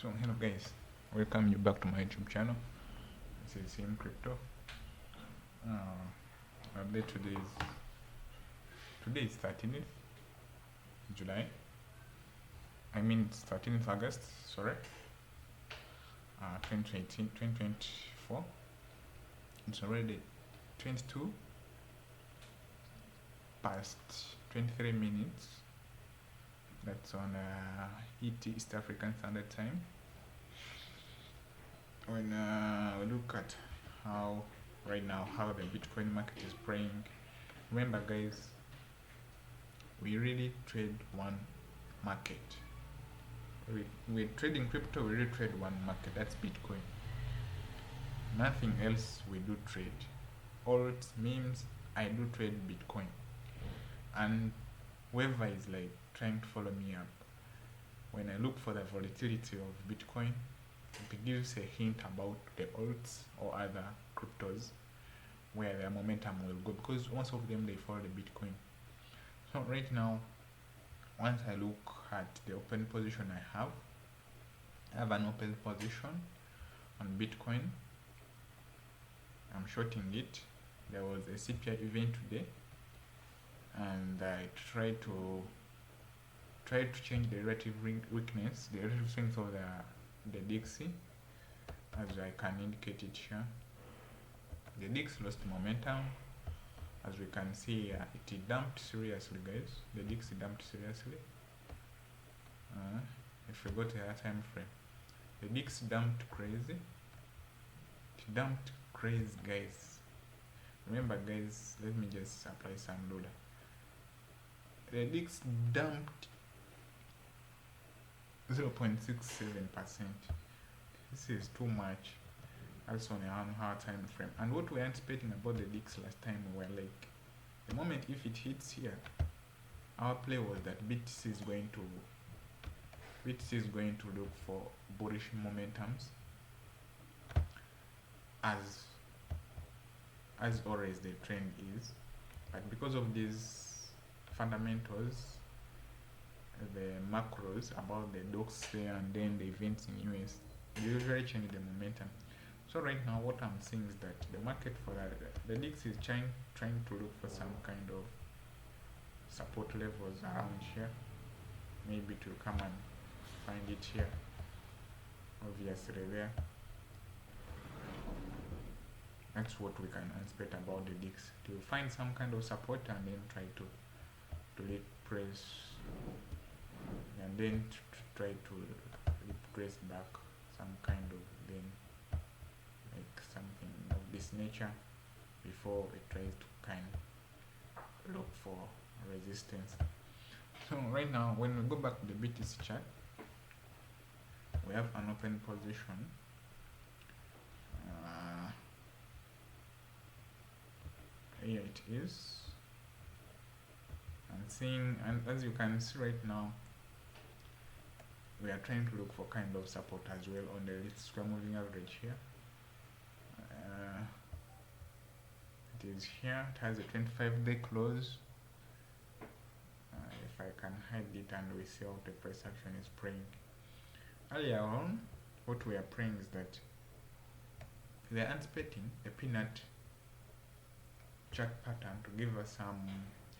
So hello guys, welcome you back to my YouTube channel. This is Sim Crypto. Update today is 13th July. I mean it's 13th August. Sorry, 2018, 2024. It's already 22 past 23 minutes. That's on ET, East African Standard Time. When we look at how right now how the Bitcoin market is praying, remember guys, we really trade one market. We're trading crypto, we really trade one market, that's Bitcoin. Nothing else we do trade. Alt, memes, I do trade Bitcoin. And whoever is like trying to follow me up, when I look for the volatility of Bitcoin, it gives a hint about the alts or other cryptos where their momentum will go, because most of them they follow the Bitcoin. So right now, once I look at the open position I have an open position on Bitcoin. I'm shorting it. There was a CPI event today, and I tried to change the relative weakness, the relative strength of the Dixie, as I can indicate it here. The Dix lost momentum, as we can see here. It dumped seriously, guys. The Dixie dumped seriously. If we go to the time frame, the Dix dumped crazy. It dumped crazy, guys. Remember, guys, let me just apply some loader. The Dix dumped 0.67%. This is too much. That's on a 1 hour time frame. And what we were anticipating about the Dix last time, we were like, the moment if it hits here, our play was that BTC is going to look for bullish momentums, as always the trend is. But because of these fundamentals, the macros about the docs there and then the events in US, they usually change the momentum. So right now what I'm seeing is that the market for the DIX is trying to look for some kind of support levels around here. Maybe to come and find it here, obviously there. That's what we can expect about the DIX, to find some kind of support and then try to repress, and then try to repress back some kind of, then like something of this nature before it tries to kind of look for resistance. So right now when we go back to the BTC chart, we have an open position. Here it is. I'm seeing, and as you can see right now, we are trying to look for kind of support as well on the square moving average here. It is here. It has a 25-day close. If I can hide it, and we see how the price action is praying. Earlier on, what we are praying is that we are anticipating a peanut chart pattern to give us some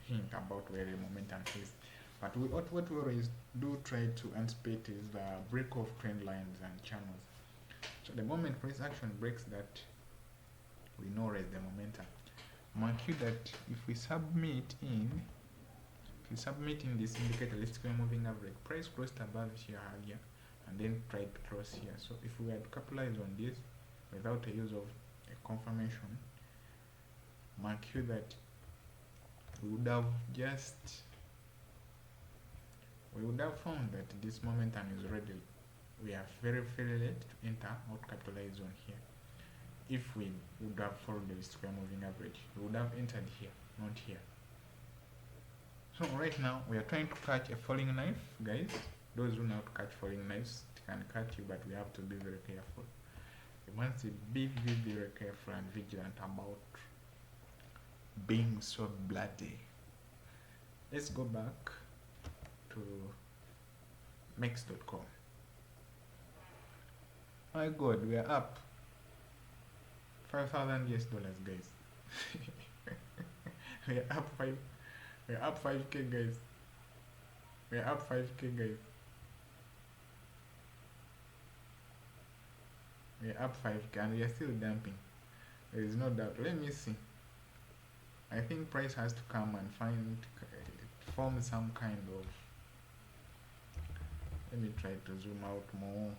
hint about where the momentum is. But what we always do try to anticipate is the break of trend lines and channels. So the moment price action breaks that, we know where is the momentum. Mark you that if we submit in this indicator, let's go moving average, price crossed above here earlier and then tried to cross here. So if we had to capitalize on this without the use of a confirmation, mark you that we would have found that this momentum is ready. We are very late to enter or capitalize on here. If we would have followed the square moving average, we would have entered here, not here. So right now we are trying to catch a falling knife, guys. Those who know how to catch falling knives, it can catch you, but we have to be very careful. We must be very careful and vigilant about being so bloody. Let's go back to mex.com. My God, we are up 5,000 US dollars, guys. we are up five. We are up 5K, guys. We are up 5K, guys. We are up 5K, and we are still dumping. There is no doubt. Let me see. I think price has to come and form some kind of. Let me try to zoom out more.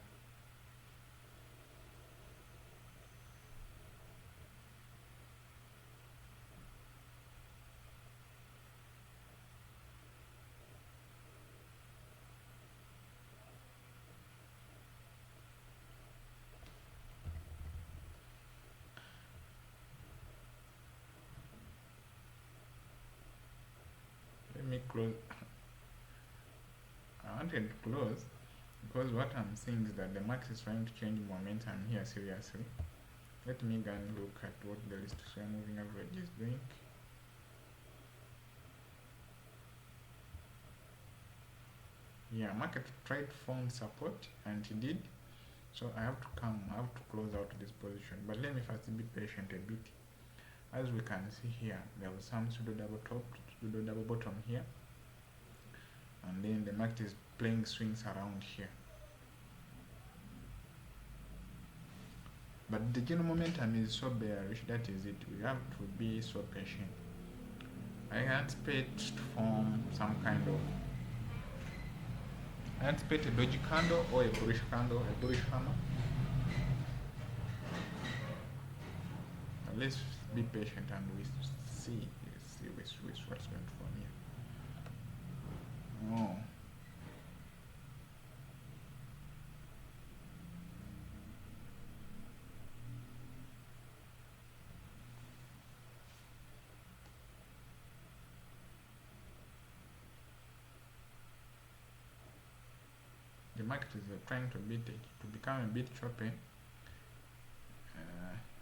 Let me close. I wanted to close because what I'm seeing is that the market is trying to change momentum here seriously. Let me go and look at what the list square moving average is doing. Yeah, market tried to form support and it did. So I have to close out this position. But let me first be patient a bit. As we can see here, there was some pseudo double top, pseudo double bottom here. And then the market is playing swings around here. But the general momentum is so bearish, that is it. We have to be so patient. I anticipate to form some kind of. I anticipate a doji candle or a bullish candle, a bullish hammer. Let's be patient and we see what's going to form here. Oh. The market is trying to become a bit choppy,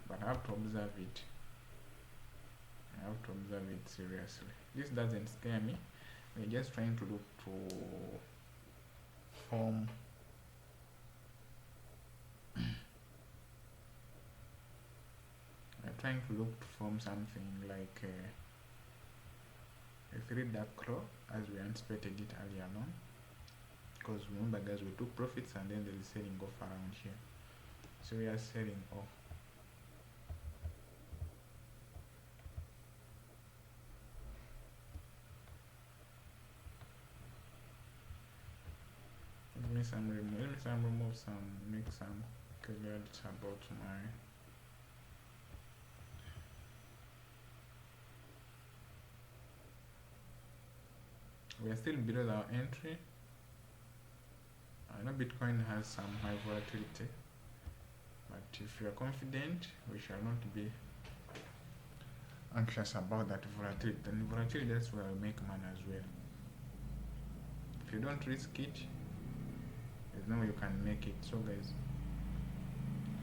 but I have to observe it. I have to observe it seriously. This doesn't scare me. We're just trying to look to form we're trying to look to form something like a 3 dark claw as we anticipated it earlier on. Because remember guys, we took profits and then there is selling off around here. So we are selling off. Make some caveats about my we are still below our entry. I know Bitcoin has some high volatility, but if you are confident, we shall not be anxious about that volatility. And volatility, that's where we make money as well. If you don't risk it, there's no way you can make it. So guys,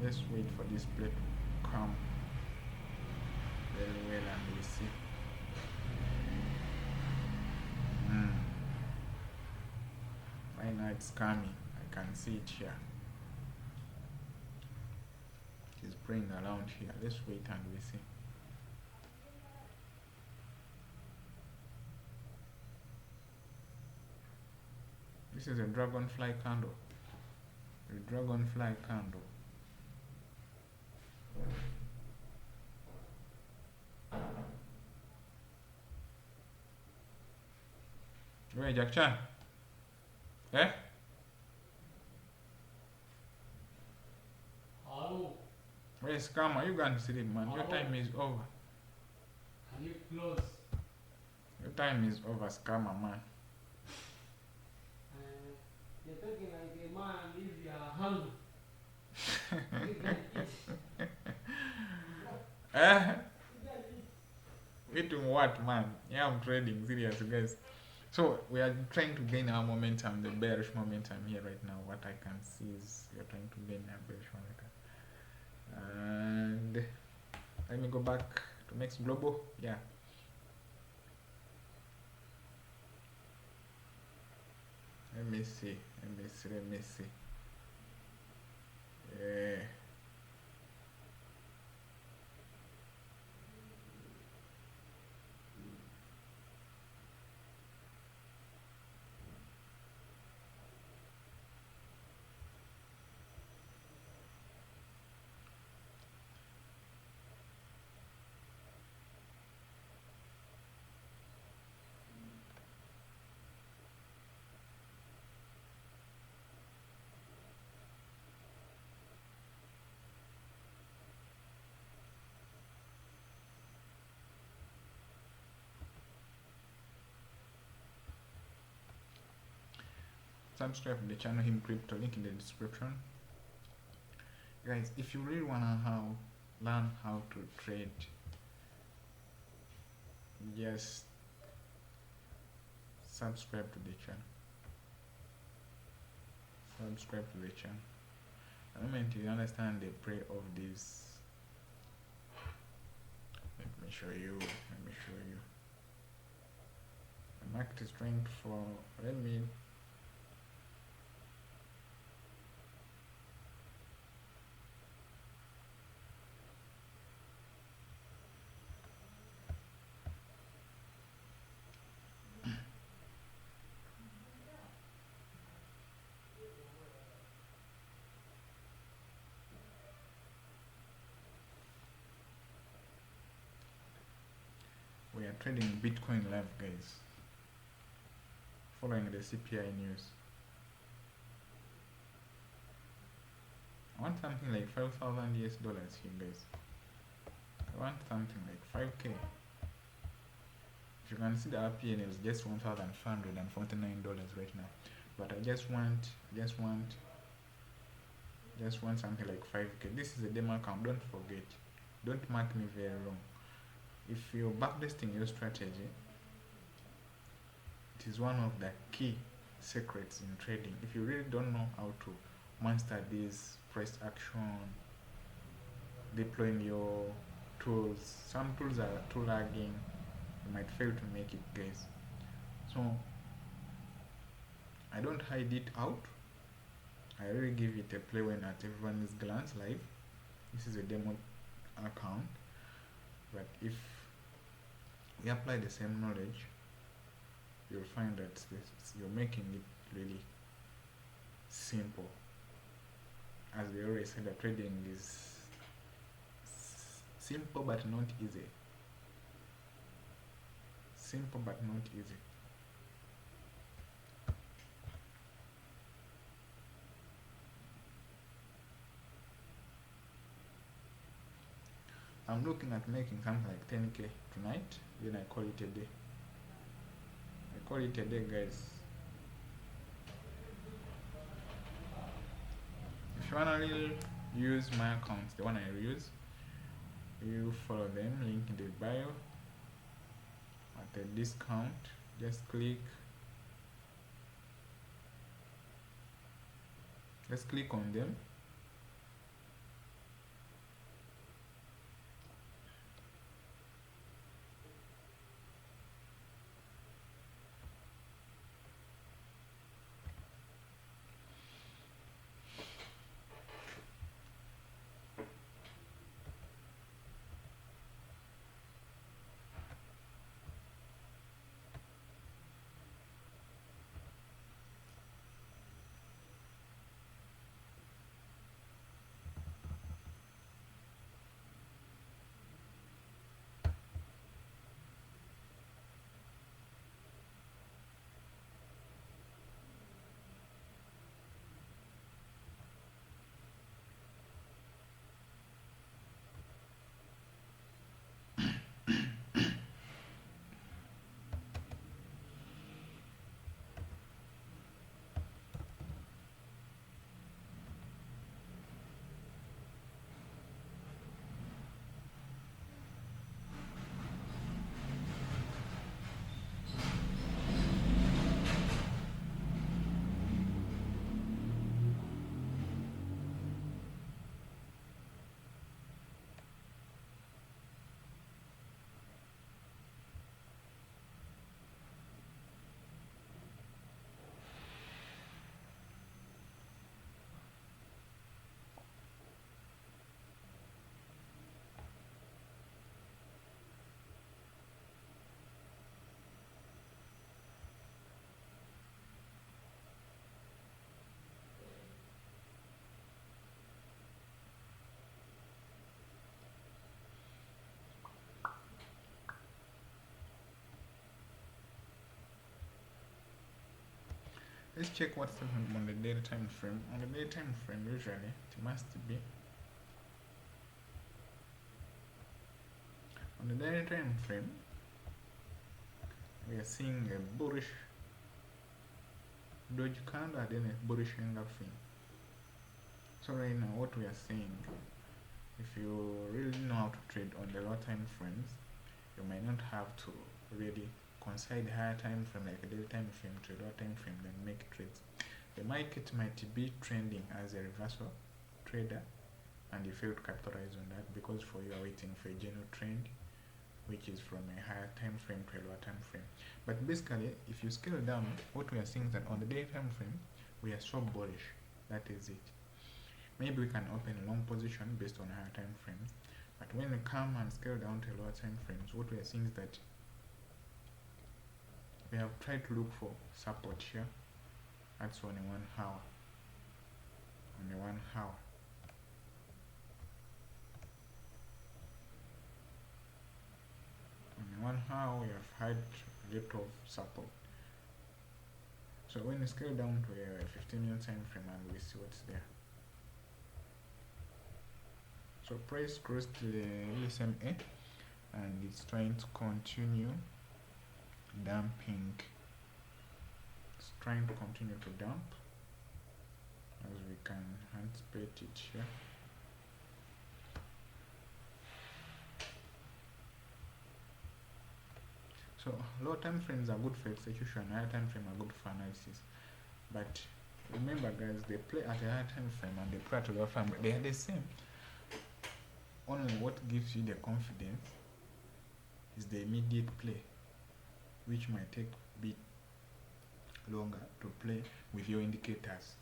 let's wait for this play to come very well and we see. Right now it's coming. I can see it here. It's playing around here. Let's wait and we see. This is a dragonfly candle. A dragonfly candle. Wait, Jack Chan. Eh? Hello. Where is Kama? You going to sleep, man. Your time is over. Can you close? Your time is over, Scammer, man. You're talking like a man if you are hungry. You can eat. Eh? You can eat. Eating what, man? Yeah, I'm trading, serious, guys. So we are trying to gain our momentum, the bearish momentum here right now. What I can see is we are trying to gain a bearish momentum. And let me go back to Max Global. Yeah. Let me see. Yeah. Subscribe to the channel Him Crypto, link in the description. Guys, if you really wanna learn how to trade, just subscribe to the channel. Subscribe to the channel. The moment you understand the play of this, let me show you. The market is trying for, we are trading Bitcoin live, guys, following the CPI news. I want something like 5,000 US dollars here, guys. I want something like 5k. If you can see the RPN is just $1,549 right now, but I just want something like 5k. This is a demo account, don't forget, don't mark me very wrong. If you're backtesting your strategy, it is one of the key secrets in trading. If you really don't know how to master this price action, deploying your tools, some tools are too lagging, you might fail to make it, guys. So I don't hide it out, I really give it a play when at everyone's glance live. This is a demo account, but if we apply the same knowledge, you'll find that you're making it really simple. As we always say, that trading is simple but not easy. Simple but not easy. I'm looking at making something like 10k tonight, then I call it a day. Guys. If you wanna really use my accounts, the one I use, you follow them, link in the bio. At a discount, just click on them. Let's check what's happening on the daily time frame. On the daily time frame, usually it must be on the daily time frame. We are seeing a bullish doji candle and then a bullish engulfing. So right now, what we are saying, if you really know how to trade on the low time frames, you might not have to really coincide higher time frame like a daily time frame to a low time frame then make trades. The market might be trending as a reversal trader and you fail to capitalize on that because for you are waiting for a general trend which is from a higher time frame to a lower time frame. But basically, if you scale down, what we are seeing is that on the day time frame we are so bullish. That is it. Maybe we can open a long position based on higher time frames, but when we come and scale down to lower time frames, what we are seeing is that we have tried to look for support here. That's on the 1 hour. On the 1 hour. On the 1 hour, we have had a little support. So when we scale down to a 15-minute time frame and we see what's there. So price crossed the SMA and it's trying to continue dumping. It's trying to continue to dump as we can anticipate it here. So low time frames are good for execution, higher time frame are good for analysis. But remember guys, they play at a higher time frame and they play at a lower time frame. They are the same. Only what gives you the confidence is the immediate play, which might take a bit longer to play with your indicators.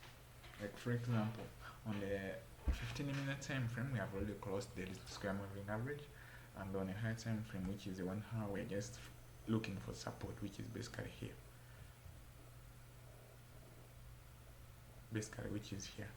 Like for example, on the 15-minute time frame, we have already closed the square moving average, and on a high time frame, which is the 1 hour, we're just looking for support, which is basically here. Basically, which is here.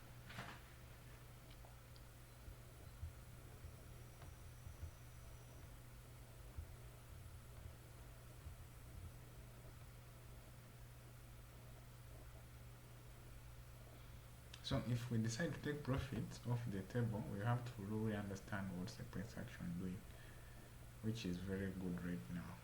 So if we decide to take profits off the table, we have to really understand what's the price action doing, which is very good right now.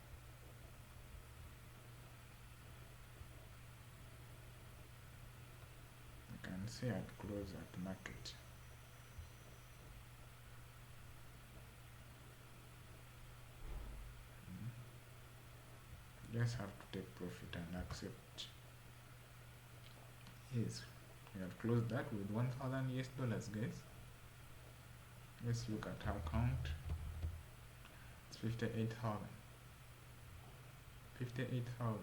You can see at close at market. Just have to take profit and accept. Yes. We have closed that with 1,000 US dollars, guys. Let's look at our count. It's 58,000. 58,000.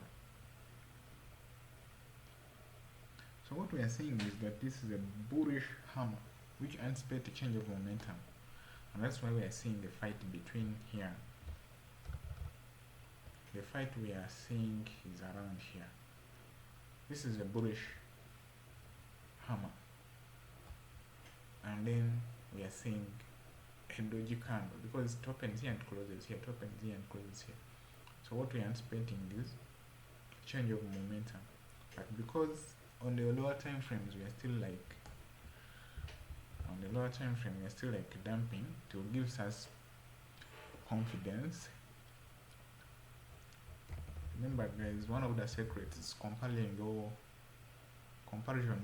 So what we are saying is that this is a bullish hammer, which anticipates a change of momentum, and that's why we are seeing the fight between here. The fight we are seeing is around here. This is a bullish hammer, and then we are seeing a doji candle because it opens here and closes here, it opens here and closes here. So what we are anticipating is change of momentum, but because on the lower time frames we are still like dumping, it will give us confidence. Remember guys, one of the secrets is comparison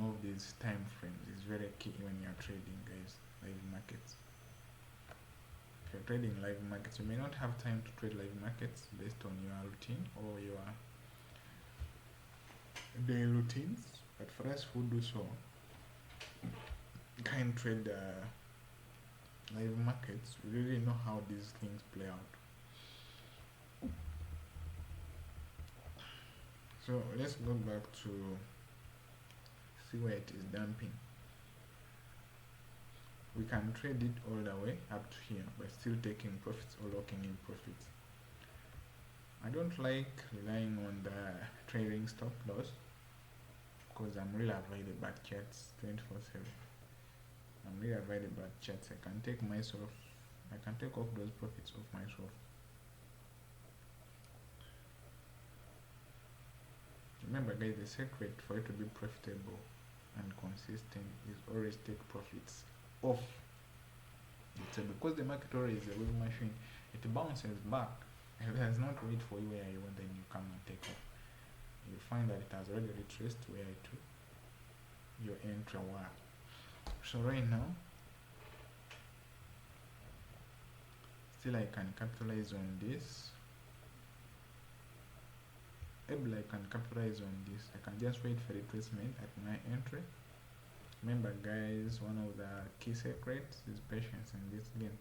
of these time frames is very key when you are trading, guys. Live markets. If you're trading live markets, you may not have time to trade live markets based on your routine or your daily routines, but for us who do so can trade live markets, we really know how these things play out. So let's go back to see where it is dumping. We can trade it all the way up to here by still taking profits or locking in profits. I don't like relying on the trading stop loss because I'm really avoiding bad charts 24/7. I'm really avoiding bad charts. I can take off those profits off myself. Remember, Remember guys, the secret for it to be profitable and consistent is always take profits off the table, because the market always is a wave machine. It bounces back. It does not wait for you where you want, then you come and take off. You find that it has already retraced where it your entry were. So right now, still I can capitalize on this. Able I can capitalize on this. I can just wait for retracement at my entry. Remember guys, one of the key secrets is patience in this game.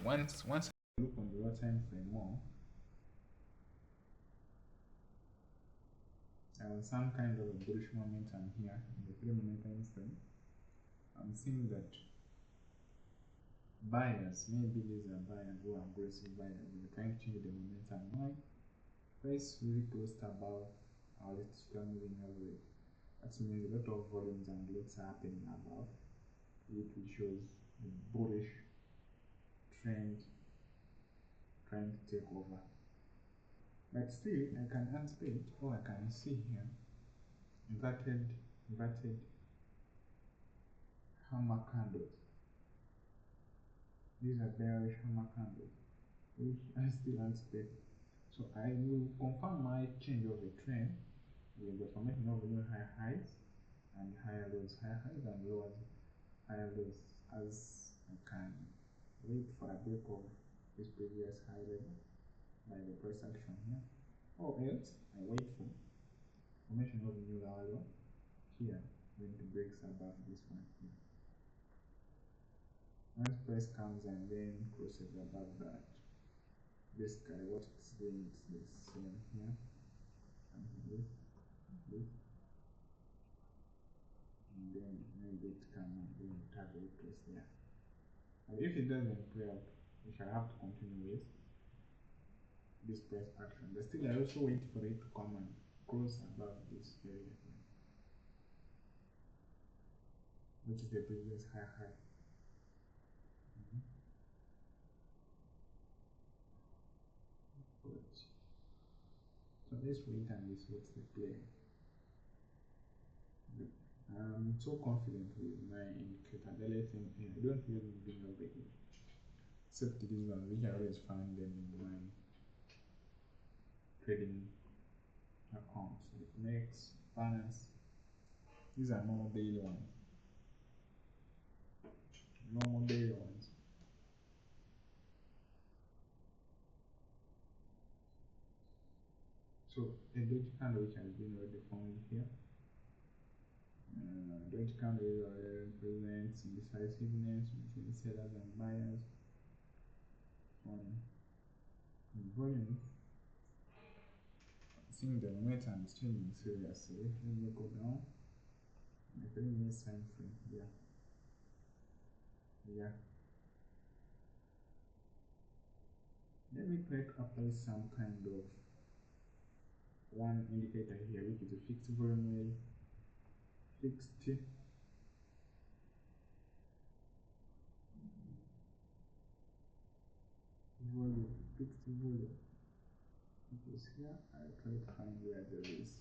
Once I look on the lower time frame more, I have some kind of a bullish momentum here in the 3-minute time frame. I'm seeing that buyers, maybe these are buyers who are aggressive buyers, they're trying to change the momentum. Why? Price really closed above our latest moving average. That means a lot of volumes and lots are happening above it, which shows a bullish trend trying to take over. But still, I can anticipate, or I can see here inverted hammer candles. These are bearish hammer candles, which I still anticipate. So I will confirm my change of a trend with the formation of new higher highs and higher lows, higher highs and lows, higher lows, as I can wait for a break of this previous high level by the price action here, or else I wait for formation of new lower low here when it breaks above this one here. Once price comes and then crosses above that, basically what it's doing is the same here and this, and then maybe it can then have a retrace there. And if it doesn't play out, we shall have to continue with this price action. But still I also wait for it to come and cross above this area here, which is the previous high. So let's wait and see what's the play. I'm so confident with my indicator. The other thing, I don't use moving average, except these ones which I always find them in my trading accounts, like Next, Finance. These are normal daily ones. So a dodge candle which has been already formed here. Dodge candle represents indecisiveness between sellers and buyers on volume. Seeing the momentum is changing seriously. Let me go down. My 3-minute time frame here. Yeah. Let me try to apply some kind of one indicator here, which is a fixed volume, fixed volume. Because here I try to find where there is.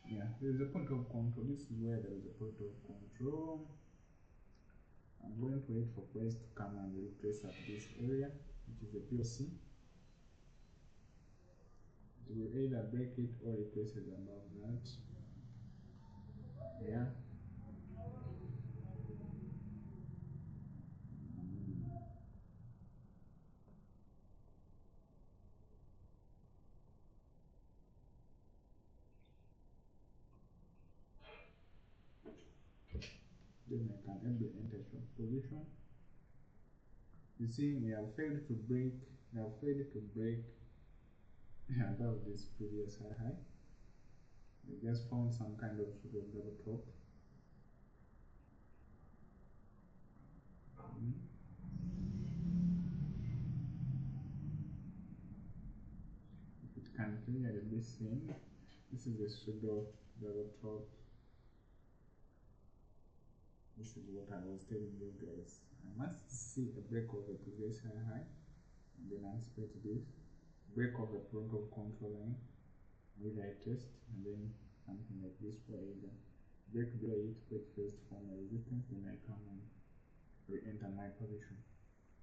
Yeah, there is a point of control. This is where there is a point of control. I'm going to wait for price to come and retrace at this area, which is a POC. It will either break it or retrace it above that. Yeah. then I can enter short position. You see, we have failed to break above this previous high. We just found some kind of sort of double top. If it can clearly be seen, this is a pseudo double top. This is what I was telling you guys. I must see a break of the previous high, and then anticipate this break of the front of control line. Either I test and then something like this, for either break below it, break first for my resistance, then I come and re-enter my position.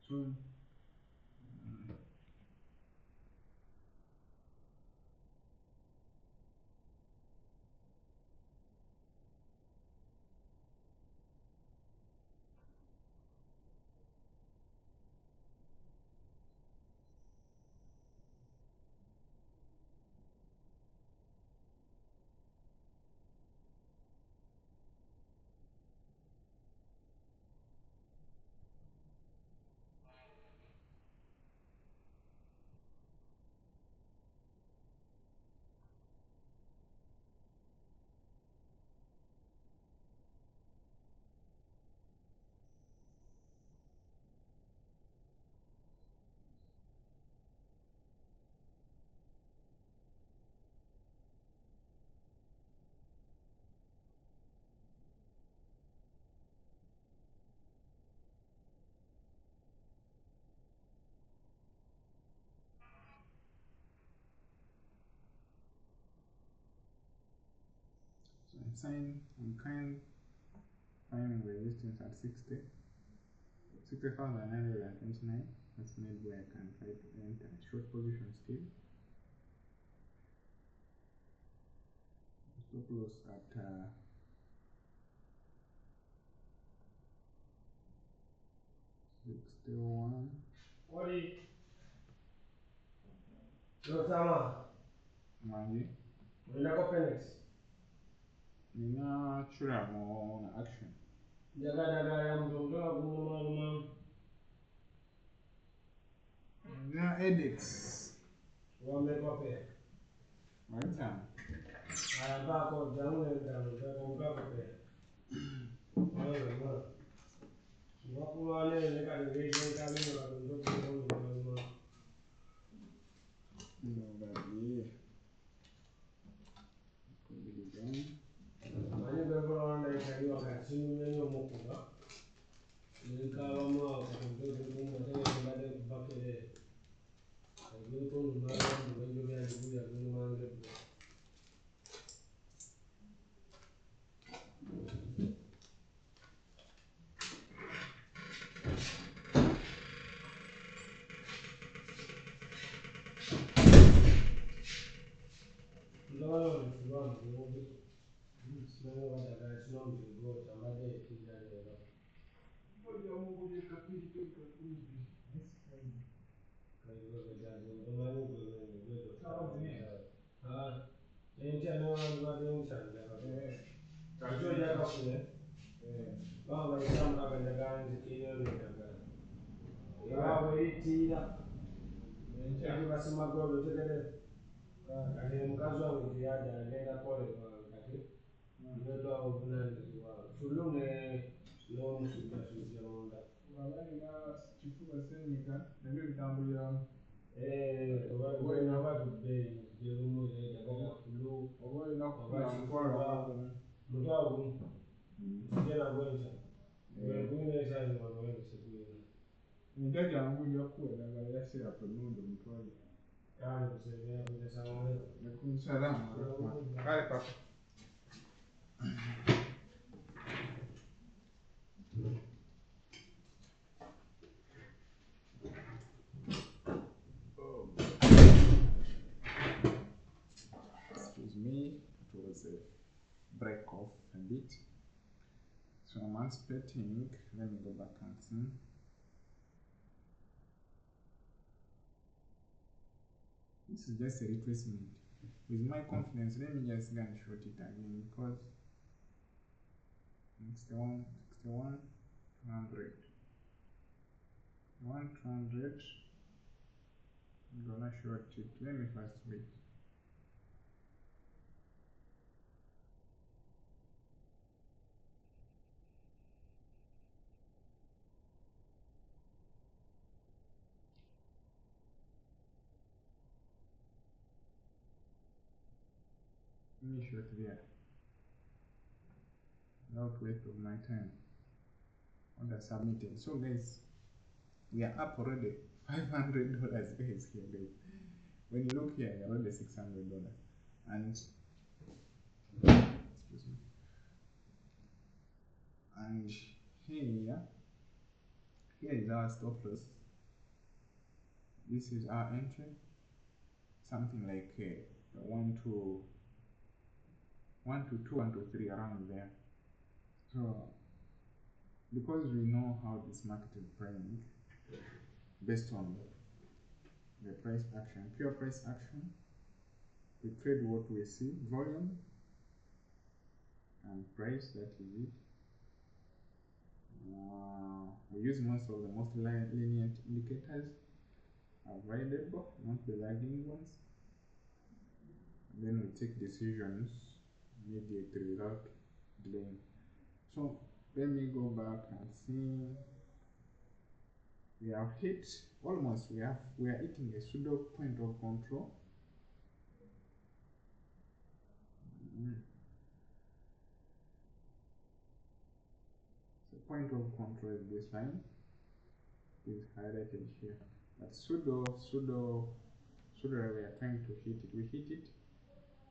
So I'm kind finding resistance at 60,929. That's maybe where I can try to enter short position still. Stop loss at 61. Oi. Yo, Sama. Mangi. Unaenda kwa Phoenix. Ninachura mo na action. Jaga ya mtoto wa kununua Nina edits. wamekope. Wacha. Bako jamune ndano mkakope. Mwana. Wakuwane nekareje kamera ndoto kununua. Nobody. Mani bebora na ikaiwa kasini menyo mokuba. Nikawa mwa kutoka kumotele mbade bakele. Yuko numara mwenjo ya dubu ya kunumange. Ndawala mfuwa mwobi. Sinayo wadaga sinayo mbigo tambade kijale ndo. Boja mungu je kapili kwa kumbi. Kayo gajaje ndamani gwele gwedo. Enti wana nchanja. Kajo ya kafune. Baba isamba kanyaganze kiyo nyaga. Yawe itira. Enti basima godo tegede. Kati mkazi wangu ndiyaja agenda pole kwa kati. Ndio wa fulune no musuja suja onda. Wabani na chifuba senyika nabyo bitambulira oba ina watu bei jerumu ile daga fulu oba ina kwa chifuba mutawo sijana gwenja gwine sana mwanzo sikuina njaja anguja kuwa daga yasi hapo nundo mtwaje kana msemea kwa salamu alaykum salaam kale papa excuse me, it was a break off a bit. So I'm anticipating, let me go back and see. This is just a retracement. With my confidence, let me just go and short it again because 61, 100. 100. I'm gonna short it. Let me first wait. Let me short there. Without waste of my time. On the submitting. So guys, we are up already $500 guys here guys. When you look here, we're already $600. And excuse me. And here is our stop loss. This is our entry. Something like 1 to 2 and to 3 around there. So because we know how this market is playing based on the price action, pure price action, we trade what we see, volume and price, that is it. We use most of the most lenient indicators available, not the lagging ones. And then we take decisions immediately without delaying. So let me go back and see. We have hit almost. We are hitting a pseudo point of control. So point of control is this line. Is highlighted here. But pseudo we are trying to hit it. We hit it,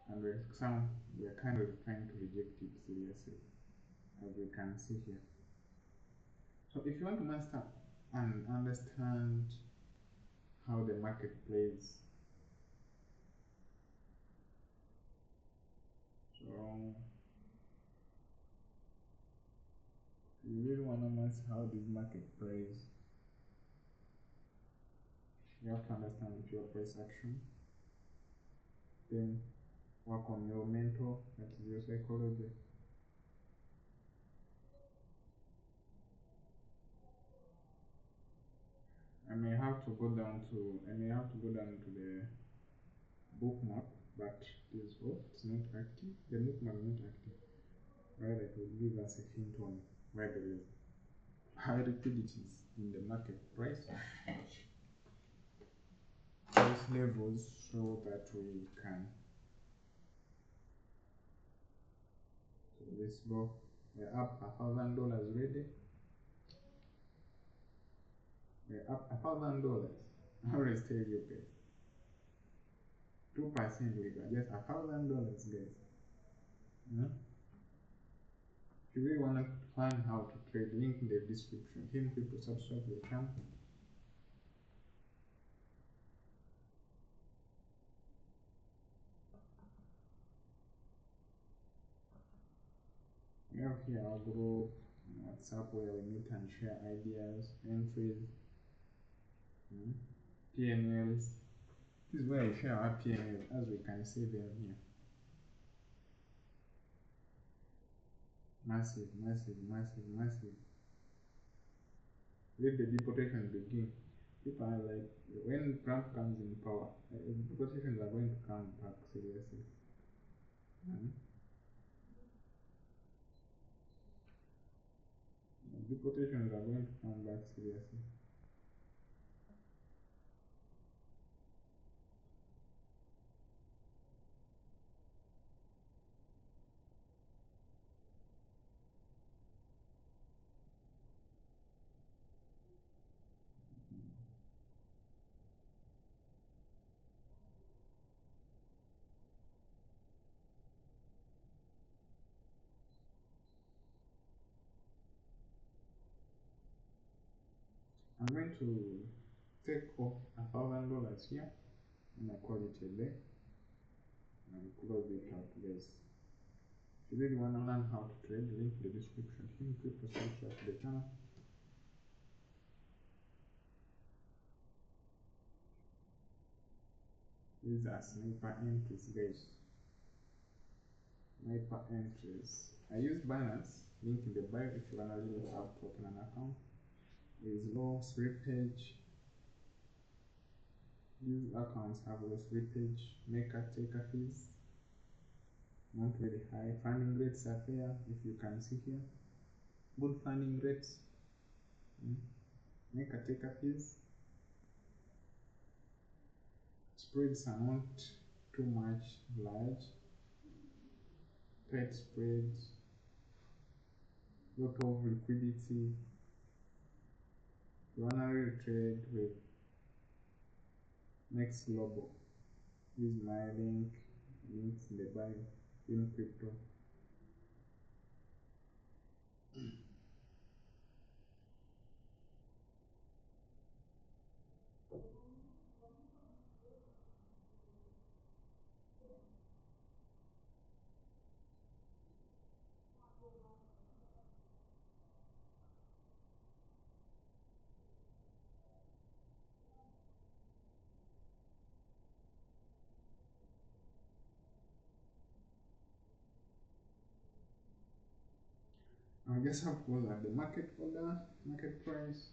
and we are kind of trying to reject it seriously, as we can see here. So if you want to master and understand how the market plays, so you really want to master how this market plays, you have to understand your price action, then work on your mental, that is your psychology. I may have to go down to the bookmark, but this it's not active. The bookmark is not active. Rather, it will give us a hint on where there is high liquidities in the market price levels, so that we can. So let's go. We're up $1,000 already. We're up $1,000. I always tell you guys. 2% we got just $1,000 guys. If you really want to find how to trade, link in the description. Him people subscribe to the channel. We have here our group, WhatsApp, where we meet and share ideas, entries, PNLs. This is where I share our PNLs, as we can see them here. Massive. Let the deportation begin. People are like, when Trump comes in power, deportations are going to come back seriously. Deportations are going to come back seriously. I'm going to take off $1,000 here, and I call it a day, and close it out, guys. If you really want to learn how to trade, link in the description. Click to subscribe to the channel. These are sniper entries, guys. Sniper entries. I use Binance, link in the bio if you wanna really have to open an account. Is low slippage. These accounts have low slippage, maker taker fees, not very high. Funding rates are fair, if you can see here. Good funding rates. Maker taker fees. Spreads are not too much large. Tight spreads, lot of liquidity. You wanna really trade with Next Global. Use my links in the bio, in crypto. I just have to go at the market order, market price.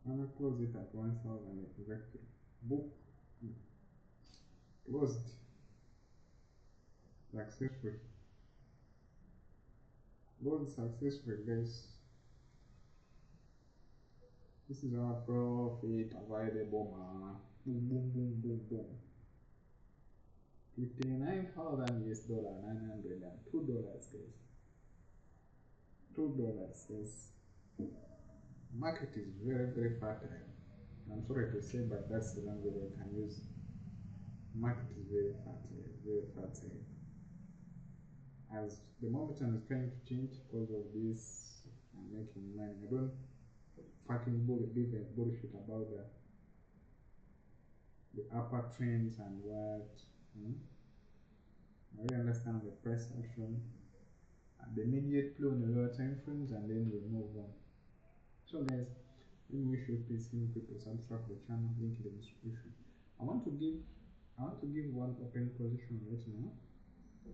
I'm gonna close it at 1000 exactly. Book closed successful. Closed successful, guys. This is our profit available, man. Boom, boom, boom, boom, boom. 59,000 US dollar, 902 dollars, guys. $2, guys. Market is very, very fertile. I'm sorry to say, but that's the language I can use. Market is very fertile, very fertile. As the momentum is trying to change because of this, I'm making money. I don't fucking give a bullshit about the upper trends and what. I really understand the price action and the immediate play on the lower time frames, and then we move on. So, guys, let me wish you peace. Let me people subscribe to the channel. Link in the description. I want to give one open position right now.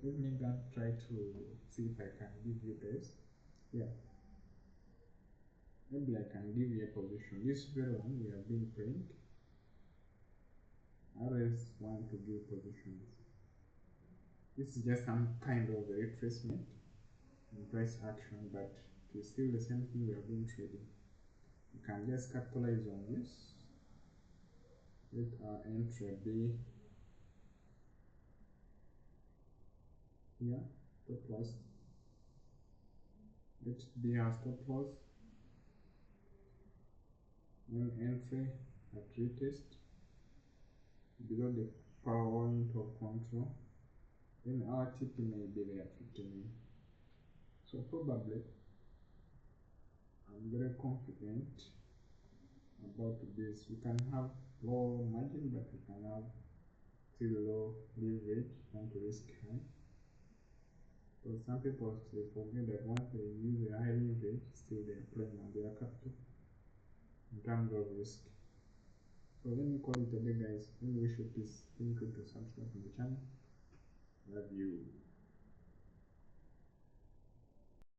Let me then try to see if I can give you guys. Yeah, maybe I can give you a position. This very one we have been playing. I always want to give positions. This is just some kind of a retracement in price action, but it is still the same thing we have been trading. You can just capitalize on this. Let our entry be here, stop loss. Let it be our stop loss. One entry at retest below the point of control. Then our TP may be there 15. So probably I'm very confident about this. We can have low margin, but we can have still low leverage, want to risk high. So some people they forget that once they use a high leverage, still they are playing on their capital in terms of risk. So let me call it a day, guys. Let me wish you peace. Thank you to subscribe to the channel. Love you.